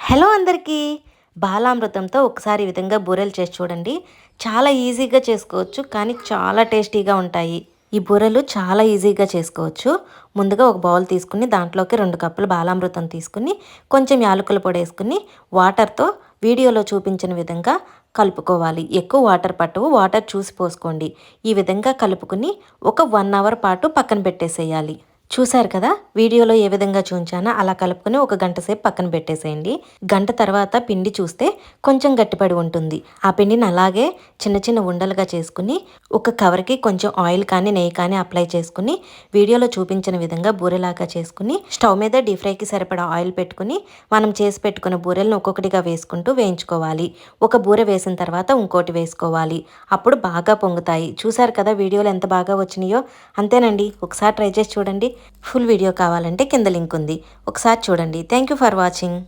Hello అందరికీ! బాలామృతంతో ఒకసారి ఈ విధంగా బూరెలు చేసి చూడండి. చాలా ఈజీగా చేసుకోవచ్చు, కానీ చాలా టేస్టీగా ఉంటాయి. ఈ బూరెలు చాలా ఈజీగా చేసుకోవచ్చు. ముందుగా ఒక బౌల్ తీసుకుని దాంట్లోకి 2 కప్పులు బాలామృతం తీసుకుని, కొంచెం యాలకుల పొడి వేసుకుని, వాటర్‌తో వీడియోలో చూపించిన విధంగా కలుపుకోవాలి. ఎక్కువ వాటర్ పట్టవు. వాటర్ చూసి పోసుకోండి. ఈ విధంగా కలుపుకుని ఒక 1 అవర్ పాటు పక్కన పెట్టేసేయాలి. చూసారు కదా! వీడియోలో ఏ విధంగా చూయించానో అలా కలుపుకొని ఒక గంట సేపు పక్కన పెట్టేసేయండి. గంట తర్వాత పిండి చూస్తే కొంచెం గట్టిపడి ఉంటుంది. ఆ పిండిని అలాగే చిన్న చిన్న ఉండలుగా చేసుకుని ఒక కవర్‌కి కొంచెం ఆయిల్ కానీ, నెయ్యి కానీ అప్లై చేసుకుని, వీడియోలో చూపించిన విధంగా బూరెలాగా చేసుకుని, స్టవ్ మీద డీప్ ఫ్రైకి సరిపడా ఆయిల్ పెట్టుకుని, మనం చేసి పెట్టుకున్న బూరెలను ఒక్కొక్కటిగా వేసుకుంటూ వేయించుకోవాలి. ఒక బూరె వేసిన తర్వాత ఇంకోటి వేసుకోవాలి. అప్పుడు బాగా పొంగుతాయి. చూసారు కదా వీడియోలో ఎంత బాగా వచ్చినాయో! అంతేనండి. ఒకసారి ట్రై చేసి చూడండి. ఫుల్ వీడియో కావాలంటే కింద లింక్ ఉంది. ఒకసారి చూడండి. Thank you for watching.